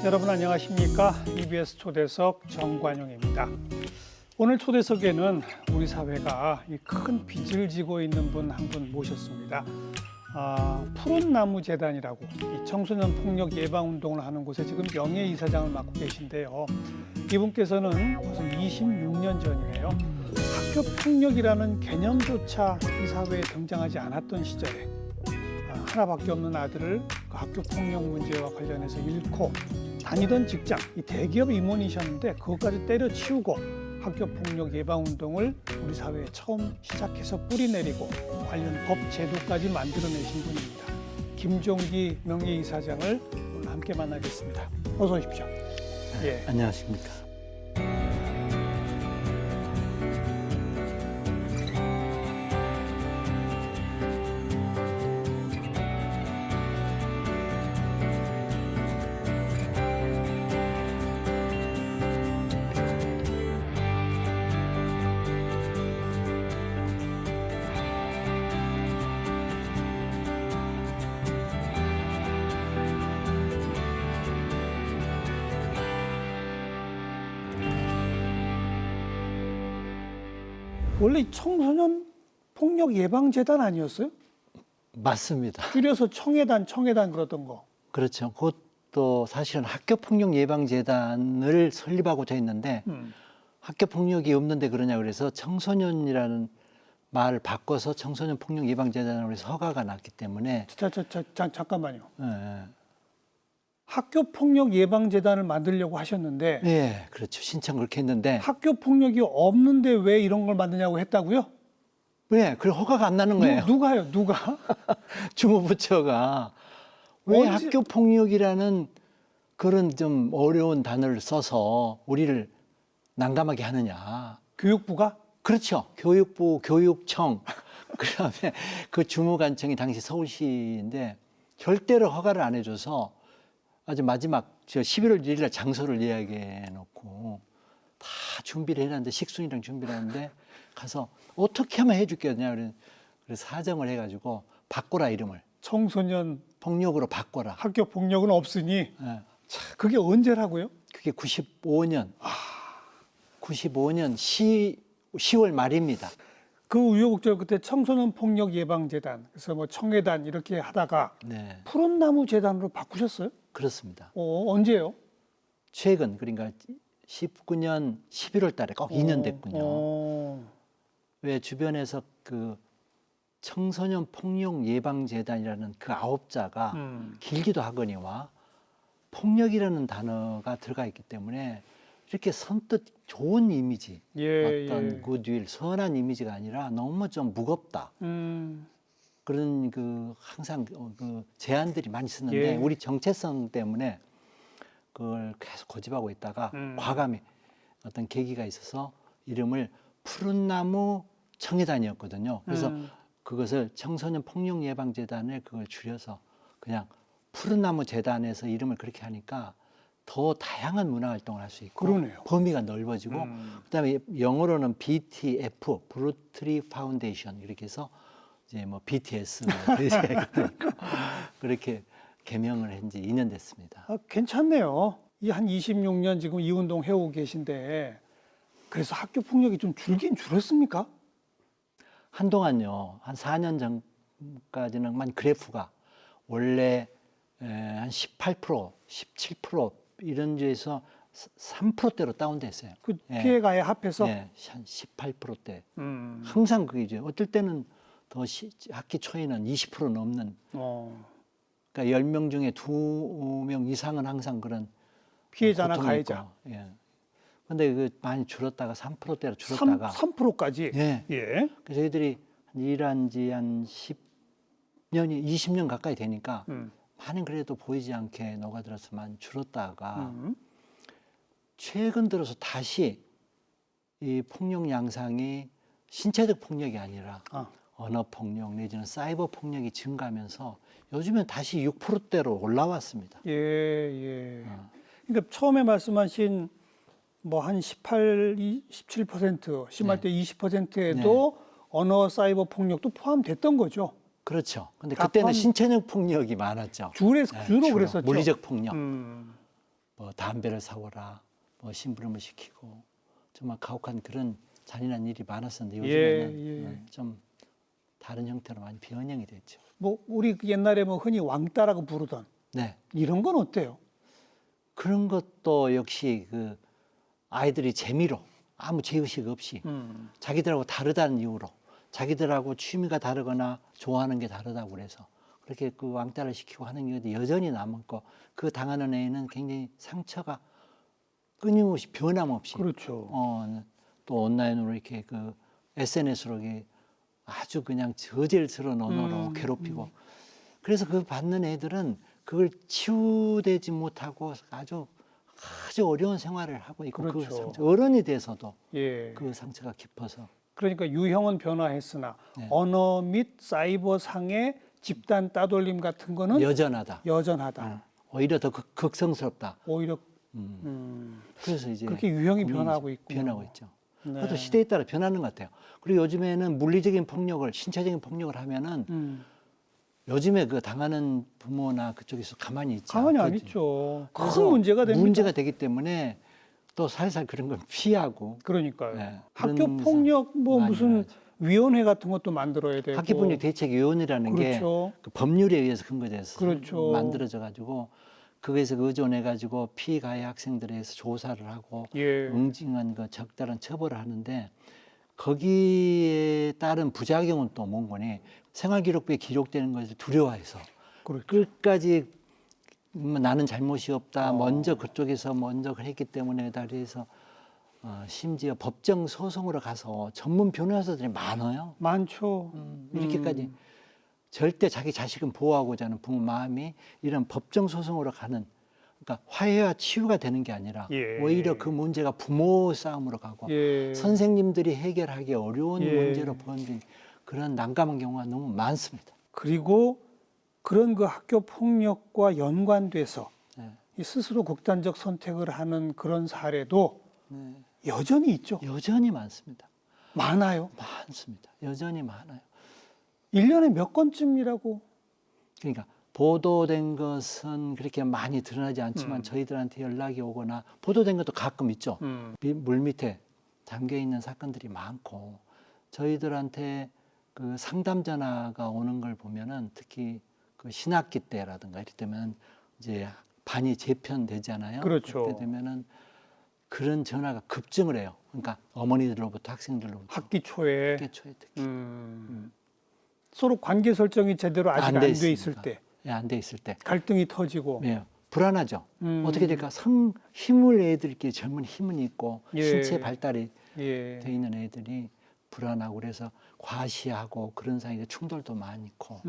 여러분 안녕하십니까? EBS 초대석 정관용입니다. 오늘 초대석에는 우리 사회가 이 큰 빚을 지고 있는 분 한 분 모셨습니다. 푸른나무재단이라고 이 청소년 폭력 예방 운동을 하는 곳에 지금 명예이사장을 맡고 계신데요. 이분께서는 벌써 26년 전이에요. 학교 폭력이라는 개념조차 이 사회에 등장하지 않았던 시절에 하나밖에 없는 아들을 그 학교 폭력 문제와 관련해서 잃고 다니던 직장, 이 대기업 임원이셨는데 그것까지 때려치우고 학교 폭력 예방 운동을 우리 사회에 처음 시작해서 뿌리내리고 관련 법 제도까지 만들어내신 분입니다. 김종기 명예이사장을 오늘 함께 만나겠습니다. 어서 오십시오. 예. 안녕하십니까. 원래 청소년 폭력 예방 재단 아니었어요? 맞습니다. 줄여서 청해단 그러던 거. 그렇죠. 그것도 사실은 학교폭력예방재단을 설립하고자 했는데 학교 폭력이 없는데 그러냐 그래서 청소년이라는 말을 바꿔서 청소년 폭력 예방재단으로 해서 허가가 났기 때문에. 잠깐만요. 예. 학교 폭력 예방 재단을 만들려고 하셨는데. 예, 그렇죠. 신청 그렇게 했는데. 학교 폭력이 없는데 왜 이런 걸 만드냐고 했다고요? 왜? 그 허가가 안 나는 거예요. 누가요? 누가? 주무부처가 왜 학교 폭력이라는 그런 좀 어려운 단어를 써서 우리를 난감하게 하느냐. 교육부가? 그렇죠. 교육부, 교육청, 그다음에 그 주무관청이 당시 서울시인데 절대로 허가를 안 해줘서 아주 마지막 11월 1일 날 장소를 예약해 놓고 다 준비를 해놨는데 식순이랑 준비를 했는데 가서 어떻게 하면 해줄겠냐 그래서 사정을 해가지고 바꿔라 이름을. 청소년 폭력으로 바꿔라. 학교 폭력은 없으니. 예. 자, 그게 언제라고요? 그게 95년. 95년 10월 말입니다. 그 우여곡절 끝에 청소년 폭력 예방 재단, 그래서 뭐 청해단 이렇게 하다가 네. 푸른나무 재단으로 바꾸셨어요? 그렇습니다. 언제요? 최근 그러니까 19년 11월 달에 꼭 2년 됐군요. 왜 주변에서 그 청소년 폭력 예방 재단이라는 그 9자가 길기도 하거니와 폭력이라는 단어가 들어가 있기 때문에 이렇게 선뜻 좋은 이미지, 어떤 굿윌, 선한 이미지가 아니라 너무 좀 무겁다. 그런 그 항상 그 제안들이 많이 있었는데 우리 정체성 때문에 그걸 계속 고집하고 있다가 과감히 어떤 계기가 있어서 이름을 푸른나무 청해단이었거든요. 그래서 그것을 청소년 폭력 예방 재단을 그걸 줄여서 그냥 푸른나무 재단에서 이름을 그렇게 하니까 더 다양한 문화 활동을 할 수 있고 그러네요. 범위가 넓어지고 그다음에 영어로는 BTF, 브루트리 파운데이션 이렇게 해서 이제 뭐 BTS 그렇게 개명을 한 지 2년 됐습니다. 괜찮네요. 한 26년 지금 이 운동 해오고 계신데 그래서 학교 폭력이 좀 줄긴 줄었습니까? 한동안요. 한 4년 전까지는 그래프가 원래 한 18%, 17% 이런 데에서 3%대로 다운됐어요. 그 피해가에 합해서? 네, 한 18%대. 항상 그게죠. 어떨 때는 더 학기 초에는 20% 넘는. 그러니까 10명 중에 2명 이상은 항상 그런 피해자나 가해자. 예. 근데 그 많이 줄었다가 3%대로 줄었다가 3%까지. 예. 예. 그래서 저희들이 일한 지 한 10년이 20년 가까이 되니까 많이 그래도 보이지 않게 녹아들어서 많이 줄었다가 음. 최근 들어서 다시 이 폭력 양상이 신체적 폭력이 아니라 아. 언어 폭력 내지는 사이버 폭력이 증가하면서 요즘엔 다시 6%대로 올라왔습니다. 예, 예. 어. 그러니까 처음에 말씀하신 뭐 한 18, 17%, 심할 때 20%에도 언어 사이버 폭력도 포함됐던 거죠. 그렇죠. 근데 다 그때는 포함- 신체적 폭력이 많았죠. 주로 주로 그랬었죠. 물리적 폭력, 음. 뭐 담배를 사오라, 뭐 심부름을 시키고 정말 가혹한 그런 잔인한 일이 많았었는데 요즘에는 예. 좀 다른 형태로 많이 변형이 됐죠. 뭐 우리 옛날에 뭐 흔히 왕따라고 부르던 네. 이런 건 어때요? 그런 것도 역시 그 아이들이 재미로 아무 죄의식 없이 음. 자기들하고 다르다는 이유로 자기들하고 취미가 다르거나 좋아하는 게 다르다고 그래서 그렇게 그 왕따를 시키고 하는 게 여전히 남았고 그 당하는 애는 굉장히 상처가 끊임없이 변함없이 그렇죠. 또 온라인으로 이렇게 그 SNS로 아주 그냥 저질스러운 언어로 괴롭히고 그래서 그 받는 애들은 그걸 치유되지 못하고 아주 어려운 생활을 하고 있고 그 그렇죠. 상처 어른이 돼서도 예. 그 상처가 깊어서 그러니까 유형은 변화했으나 네. 언어 및 사이버 상의 집단 따돌림 같은 거는 여전하다. 여전하다. 오히려 더 극성스럽다. 오히려 그래서 이제 그렇게 유형이 고민이죠. 변하고 있군요. 변하고 있죠. 네. 그것도 시대에 따라 변하는 것 같아요. 그리고 요즘에는 물리적인 폭력을 신체적인 폭력을 하면은 요즘에 그 당하는 부모나 그쪽에서 가만히 있지 가만히 안 않거든요. 있죠. 큰 그래서 문제가 됩니다. 문제가 되기 때문에 또 살살 그런 걸 피하고 그러니까요. 네, 학교 그런 폭력 뭐 많이 무슨 일어나죠. 위원회 같은 것도 만들어야 되고. 학교폭력 대책위원회라는 그렇죠. 게 그 법률에 의해서 근거돼서 그렇죠. 만들어져 가지고 거기에서 의존해 가지고 피가해 학생들에 대해서 조사를 하고 예. 응징한 그 적절한 처벌을 하는데 거기에 따른 부작용은 또 뭔 거니 생활기록부에 기록되는 것을 두려워해서 그렇죠. 끝까지 나는 잘못이 없다. 먼저 그쪽에서 먼저 했기 때문에 그래서 심지어 법정 소송으로 가서 전문 변호사들이 많아요. 많죠. 이렇게까지 절대 자기 자식은 보호하고자 하는 부모 마음이 이런 법정 소송으로 가는 그러니까 화해와 치유가 되는 게 아니라 예. 오히려 그 문제가 부모 싸움으로 가고 예. 선생님들이 해결하기 어려운 예. 문제로 번진 그런 난감한 경우가 너무 많습니다. 그리고 그런 그 학교 폭력과 연관돼서 네. 이 스스로 극단적 선택을 하는 그런 사례도 네. 여전히 있죠. 여전히 많습니다. 많아요. 많습니다. 여전히 많아요. 1년에 몇 건쯤이라고. 그러니까 보도된 것은 그렇게 많이 드러나지 않지만 저희들한테 연락이 오거나 보도된 것도 가끔 있죠. 물 밑에 담겨 있는 사건들이 많고 저희들한테 그 상담 전화가 오는 걸 보면은 특히 그 신학기 때라든가 이럴 때면 이제 반이 재편되잖아요. 그렇죠. 그때 되면은 그런 전화가 급증을 해요. 그러니까 어머니들로부터 학생들로부터 학기 초에 학기 초에 특히 서로 관계 설정이 제대로 아직 안 돼 있을 있으니까. 때 예, 안 돼 있을 때 갈등이 터지고 네, 불안하죠. 어떻게 될까? 힘을 애들끼리 젊은 힘은 있고 예. 신체 발달이 예. 돼 있는 애들이 불안하고 그래서 과시하고 그런 사이에 충돌도 많고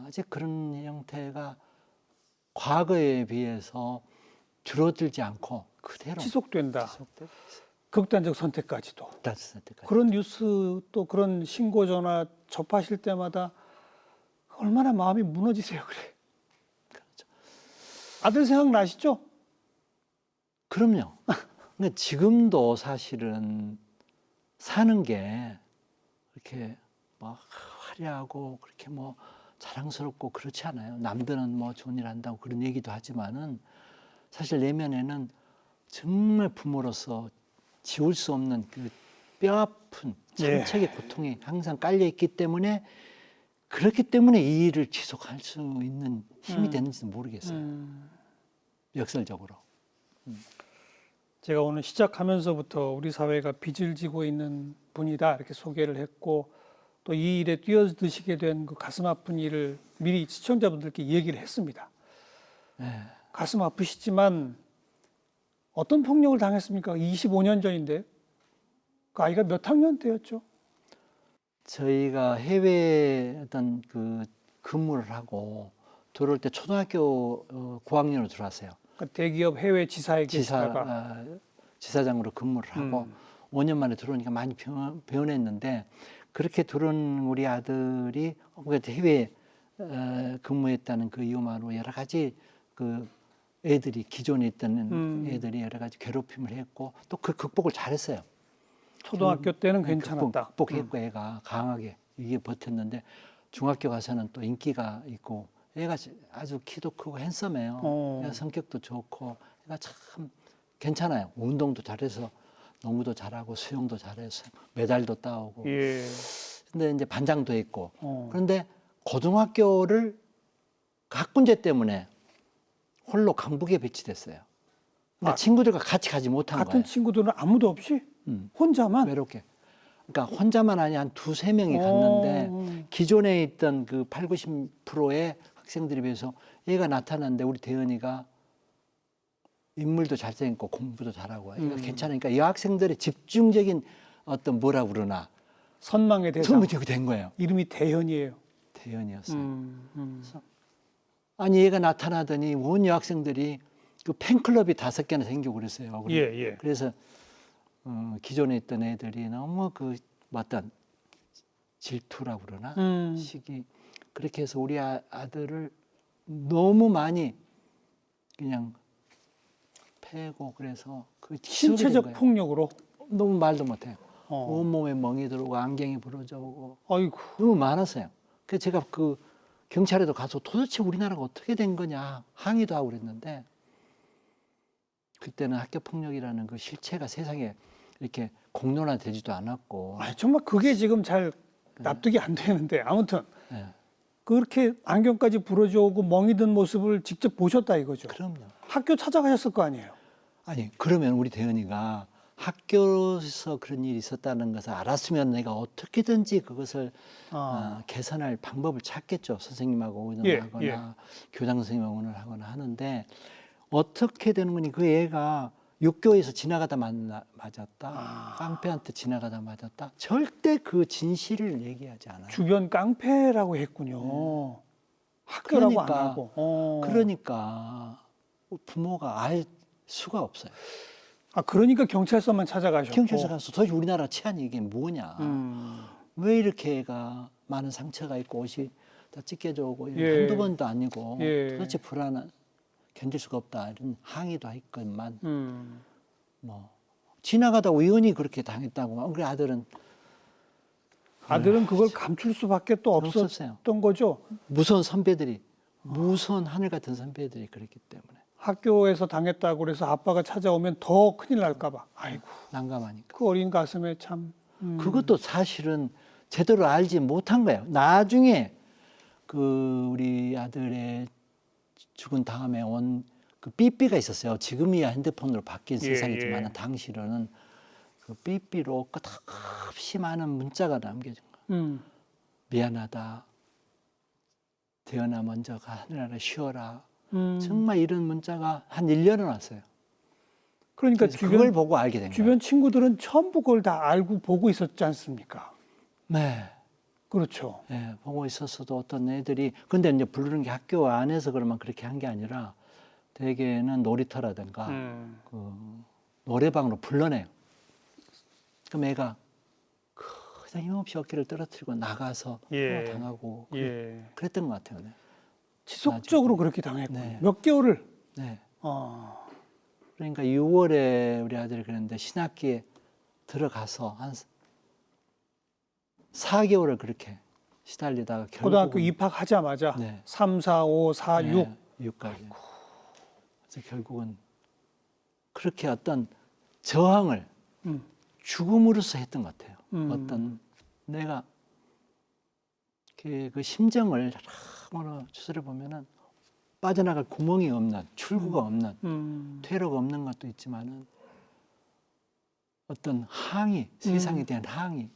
아직 그런 형태가 과거에 비해서 줄어들지 않고 그대로 지속된다. 지속되고 있어요. 극단적 선택까지도. 따뜻할 때까지. 그런 뉴스 또 그런 신고 전화 접하실 때마다 얼마나 마음이 무너지세요, 그래. 그렇죠. 아들 생각 나시죠? 그럼요. 근데 지금도 사실은 사는 게 그렇게 뭐 화려하고 그렇게 뭐 자랑스럽고 그렇지 않아요. 남들은 뭐 좋은 일 한다고 그런 얘기도 하지만은 사실 내면에는 정말 부모로서 지울 수 없는 그 뼈아픈 참책의 고통이 항상 깔려 있기 때문에 그렇기 때문에 이 일을 지속할 수 있는 힘이 되는지는 모르겠어요. 역설적으로. 제가 오늘 시작하면서부터 우리 사회가 빚을 지고 있는 분이다 이렇게 소개를 했고 또 이 일에 뛰어드시게 된 그 가슴 아픈 일을 미리 시청자분들께 얘기를 했습니다. 네. 가슴 아프시지만 어떤 폭력을 당했습니까? 25년 전인데 그 아이가 몇 학년 때였죠? 저희가 해외 어떤 그 근무를 하고 들어올 때 초등학교 고학년으로 들어왔어요. 그러니까 대기업 해외 지사에 계시다가 지사장으로 근무를 하고 5년 만에 들어오니까 많이 변했는데 그렇게 들어온 우리 아들이 해외에 근무했다는 그 이유만으로 여러 가지 그 애들이 기존에 있던 애들이 여러 가지 괴롭힘을 했고 또 그 극복을 잘했어요. 초등학교 때는 괜찮았다. 극복했고 애가 강하게 이게 버텼는데 중학교 가서는 또 인기가 있고 애가 아주 키도 크고 핸섬해요. 애가 성격도 좋고 애가 참 괜찮아요. 운동도 잘해서 농구도 잘하고 수영도 잘해서 메달도 따오고. 예. 근데 이제 반장도 했고. 그런데 고등학교를 학군제 때문에 홀로 강북에 배치됐어요. 근데 친구들과 같이 가지 못한 같은 거예요. 친구들은 아무도 없이 혼자만. 외롭게. 그러니까 혼자만 아니 한 두세 명이 갔는데 기존에 있던 그 8, 90%의 학생들에 비해서 얘가 나타났는데 우리 대은이가 인물도 잘생겼고 공부도 잘하고 얘가 괜찮으니까 이 학생들의 집중적인 어떤 뭐라 그러나 선망의 대상. 전부 저기 된 거예요. 이름이 대현이에요. 대현이었어요. 그래서 아니 얘가 나타나더니 온 여학생들이 그 팬클럽이 5개나 생기고 그랬어요. 예. 그래서 기존에 있던 애들이 너무 그 어떤 질투라고 그러나 시기 그렇게 해서 우리 아들을 너무 많이 그냥 패고 그래서 그 신체적 폭력으로. 너무 말도 못해요. 온몸에 멍이 들어오고 안경이 부러져 오고 아이고. 너무 많았어요. 그래서 제가 그 경찰에도 가서 도대체 우리나라가 어떻게 된 거냐 항의도 하고 그랬는데 그때는 학교 폭력이라는 그 실체가 세상에 이렇게 공론화되지도 않았고. 정말 그게 지금 잘 납득이 안 되는데 아무튼 그렇게 안경까지 부러져 오고 멍이 든 모습을 직접 보셨다 이거죠. 그럼요. 학교 찾아가셨을 거 아니에요. 아니 그러면 우리 대현이가 학교에서 그런 일이 있었다는 것을 알았으면 내가 어떻게든지 그것을 개선할 방법을 찾겠죠. 선생님하고 의논하거나 교장 선생님하고 의논을 하거나 하는데 어떻게 되는 거니 그 애가 육교에서 지나가다 맞았다. 깡패한테 지나가다 맞았다. 절대 그 진실을 얘기하지 않아요. 주변 깡패라고 했군요. 학교라고 안 하고. 그러니까 부모가 알 수가 없어요. 그러니까 경찰서만 찾아가셨고. 경찰서 가서 도대체 우리나라 치안이 이게 뭐냐. 왜 이렇게 애가 많은 상처가 있고 옷이 다 찢겨져 오고 한두 번도 아니고 도대체 불안한 견딜 수가 없다 이런 항의도 했건만 뭐 지나가다 우연히 그렇게 당했다고 그래 아들은 그걸 감출 수밖에 또 없었던 거죠. 무서운 선배들이 무서운 하늘 같은 선배들이 그랬기 때문에 학교에서 당했다고 그래서 아빠가 찾아오면 더 큰일 날까 봐. 아이고 난감하니까 그 어린 가슴에 참 그것도 사실은 제대로 알지 못한 거예요. 나중에 그 우리 아들의 죽은 다음에 온 그 삐삐가 있었어요. 지금이야 핸드폰으로 바뀐 세상이지만 당시로는 그 삐삐로 끝없이 많은 문자가 남겨진 거예요. 미안하다. 대현아 먼저 가. 하늘나라 쉬어라. 정말 이런 문자가 한 1년은 왔어요. 그러니까 그걸 보고 알게 된 거예요. 주변 친구들은 전부 그걸 다 알고 보고 있었지 않습니까? 네. 그렇죠. 네, 보고 있었어도 어떤 애들이 근데 이제 부르는 게 학교 안에서 그러면 그렇게 한 게 아니라 대개는 놀이터라든가 그 노래방으로 불러내요. 그럼 애가 그냥 힘없이 어깨를 떨어뜨리고 나가서 당하고 그랬던 것 같아요. 네. 지속적으로 그렇게 당했군요. 몇 개월을. 네. 그러니까 6월에 우리 아들이 그랬는데 신학기에 들어가서 한 4개월을 그렇게 시달리다가 결국은 고등학교 입학하자마자 3, 4, 5, 4, 6까지. 그래서 결국은 그렇게 어떤 저항을 죽음으로써 했던 것 같아요. 어떤 내가 그 심정을 여러모로 추스려 보면은 빠져나갈 구멍이 없는 출구가 없는 퇴로가 없는 것도 있지만은 어떤 항의, 세상에 대한 항의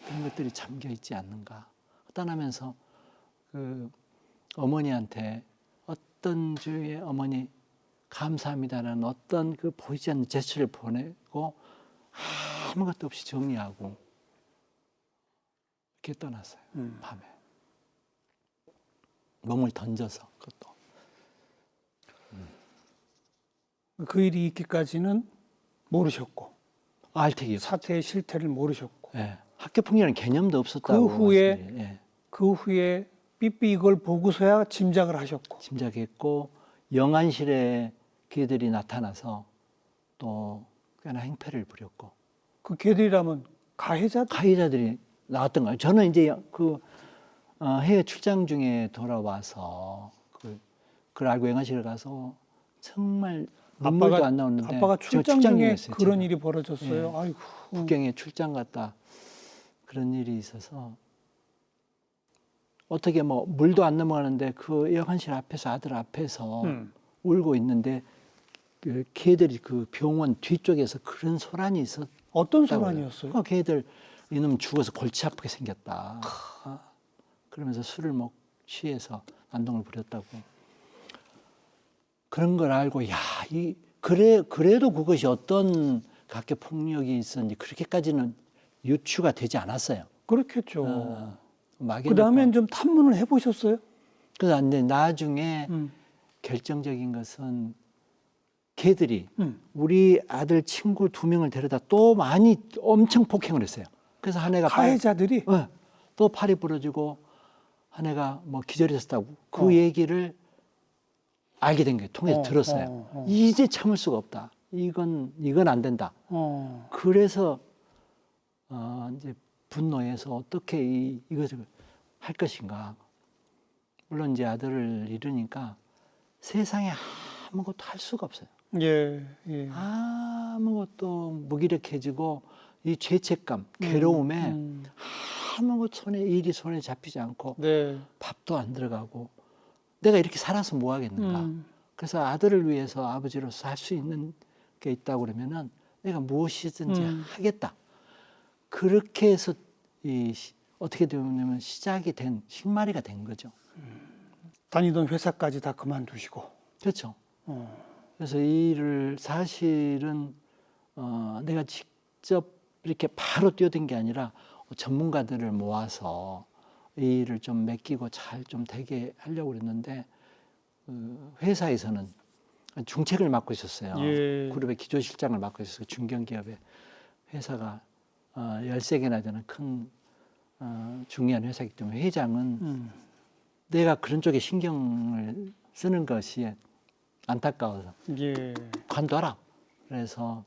그런 것들이 잠겨 있지 않는가. 떠나면서 그 어머니한테 어떤 주의 어머니 감사합니다라는 어떤 그 보이지 않는 제스처를 보내고 아무것도 없이 정리하고 이렇게 떠났어요. 밤에. 몸을 던져서 그것도. 그 일이 있기까지는 모르셨고 알택이요. 사태의 실태를 모르셨고 예. 학교 폭력이라는 개념도 없었다고. 그 후에 삐삐 이걸 보고서야 짐작을 하셨고 짐작했고 영안실에 걔들이 나타나서 또 꽤나 행패를 부렸고 그 걔들이라면 가해자들이 나왔던 거예요. 저는 이제 해외 출장 중에 돌아와서 그걸 알고 영안실에 가서 정말 눈물도 안 나오는데 아빠가 출장 중에 중이었어요, 그런 제가. 일이 벌어졌어요. 예. 아이고. 국경에 출장 갔다 그런 일이 있어서 어떻게 뭐 물도 안 넘어가는데 그 영안실 앞에서 아들 앞에서 울고 있는데 그 걔들이 그 병원 뒤쪽에서 그런 소란이 있었. 어떤 소란이었어요? 걔들 이놈 죽어서 골치 아프게 생겼다. 그러면서 술을 취해서 난동을 부렸다고. 그런 걸 알고 그래도 그것이 어떤 학교 폭력이 있었는지 그렇게까지는 유추가 되지 않았어요. 그렇겠죠. 그 다음엔 좀 탐문을 해보셨어요? 그래서 나중에 결정적인 것은 걔들이 우리 아들 친구 2명을 데려다 또 엄청 폭행을 했어요. 그래서 한 애가 가해자들이 또 팔이 부러지고 한 애가 기절했었다고 그 얘기를 알게 된 거예요. 통해서 들었어요. 이제 참을 수가 없다. 이건 안 된다. 그래서 이제 분노해서 어떻게 이것을 할 것인가. 물론 이제 아들을 잃으니까 세상에 아무것도 할 수가 없어요. 예. 아무것도 무기력해지고 이 죄책감, 괴로움에 아무것도 일이 손에 잡히지 않고 네. 밥도 안 들어가고 내가 이렇게 살아서 뭐 하겠는가. 그래서 아들을 위해서 아버지로서 할 수 있는 게 있다고 그러면은 내가 무엇이든지 하겠다. 그렇게 해서 어떻게 되냐면 실마리가 된 거죠. 다니던 회사까지 다 그만두시고. 그렇죠. 그래서 이 일을 사실은 내가 직접 이렇게 바로 뛰어든 게 아니라 전문가들을 모아서 이 일을 좀 맡기고 잘 좀 되게 하려고 그랬는데 회사에서는 중책을 맡고 있었어요. 예. 그룹의 기조실장을 맡고 있었어요. 중견기업의 회사가 13개나 되는 큰 중요한 회사이기 때문에 회장은 내가 그런 쪽에 신경을 쓰는 것이 안타까워서 예. 관둬라. 그래서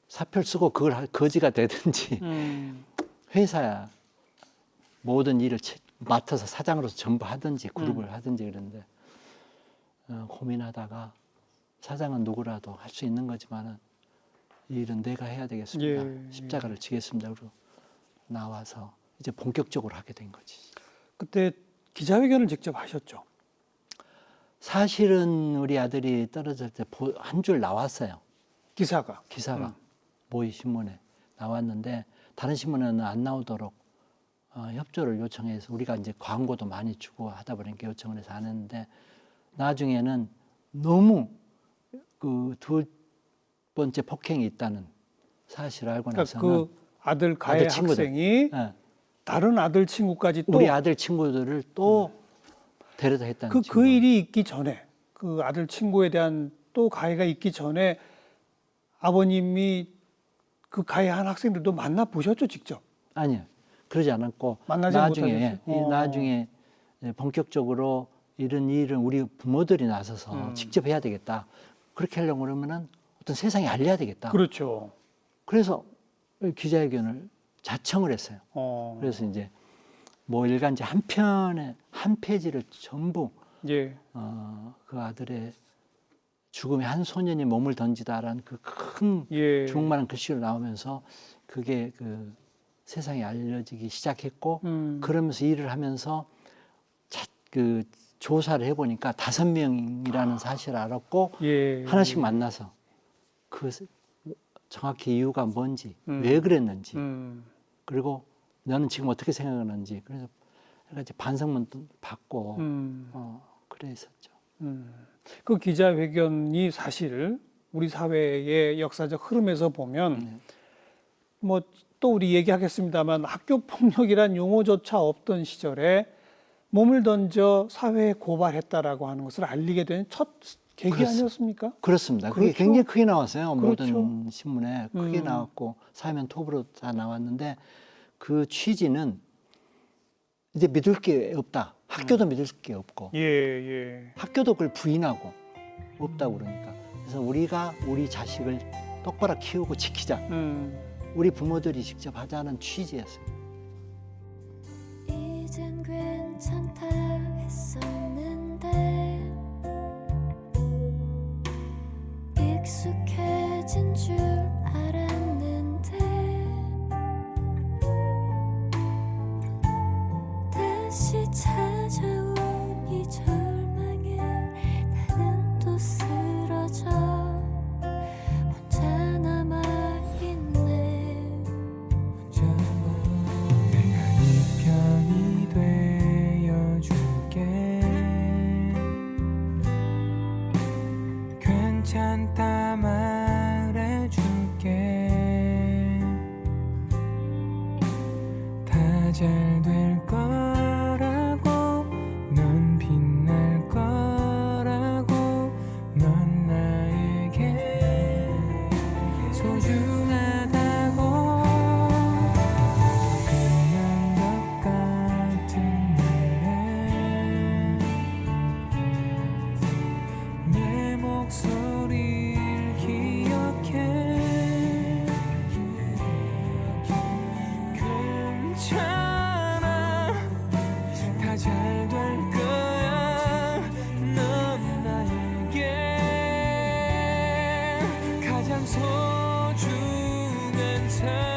사표를 쓰고 그걸 거지가 되든지 회사 모든 일을 맡아서 사장으로서 전부 하든지 그룹을 하든지 그랬는데 고민하다가 사장은 누구라도 할 수 있는 거지만은 이 일은 내가 해야 되겠습니다. 예. 십자가를 지겠습니다. 그리고 나와서 이제 본격적으로 하게 된 거지. 그때 기자회견을 직접 하셨죠? 사실은 우리 아들이 떨어질 때 한 줄 나왔어요. 기사가 모의 신문에 나왔는데 다른 신문에는 안 나오도록 협조를 요청해서 우리가 이제 광고도 많이 주고 하다 보니까 요청을 해서 안 했는데 나중에는 너무 그 2번째 폭행이 있다는 사실을 알고 나서는 그 아들 가해 학생이 다른 아들 친구까지 또 우리 아들 친구들을 또 데려다 했다는 그 일이 있기 전에 그 아들 친구에 대한 또 가해가 있기 전에 아버님이 그 가해한 학생들도 만나 보셨죠, 직접? 아니요. 그러지 않았고 나중에 본격적으로 이런 일은 우리 부모들이 나서서 직접 해야 되겠다. 그렇게 하려고 그러면은 어떤 세상에 알려야 되겠다. 그렇죠. 그래서 기자회견을 자청을 했어요. 그래서 이제 일간지 한 페이지를 전부 예. 그 아들의 죽음에 한 소년이 몸을 던지다라는 그 큰 주먹만한 글씨로 나오면서 그게 그 세상에 알려지기 시작했고 그러면서 일을 하면서 그 조사를 해보니까 5명이라는 사실을 알았고 하나씩 만나서 그 정확히 이유가 뭔지 왜 그랬는지 그리고 너는 지금 어떻게 생각하는지 그래서 반성문도 받고 그랬었죠. 그 기자회견이 사실 우리 사회의 역사적 흐름에서 보면 또 우리 얘기하겠습니다만 학교 폭력이란 용어조차 없던 시절에 몸을 던져 사회에 고발했다라고 하는 것을 알리게 된 첫 계기 그렇습니다. 아니었습니까? 그렇습니다. 그게 그렇죠. 굉장히 크게 나왔어요. 그렇죠. 모든 신문에 크게 나왔고 사면 톱으로 다 나왔는데 그 취지는 이제 믿을 게 없다. 학교도 믿을 게 없고 예, 예. 학교도 그걸 부인하고 없다고 그러니까. 그래서 우리가 우리 자식을 똑바로 키우고 지키자. 우리 부모들이 직접 하자는 취지였어요. 이젠 괜찮다 했었는데 익숙해진 줄 알았는데 다시 찾아온 이 절망에 나는 또 쓰러져 혼자 남아있네. 내가 네 편이 되어줄게. 괜찮다 말해줄게. 다 잘 될 거라고, 넌 빛날 거라고, 넌 나에게 소중하다고. 그냥 것 같은 날에 내 목소리를 기억해. 괜찮아, 다 잘 될 거야. 넌 나에게 가장 소중한 사람.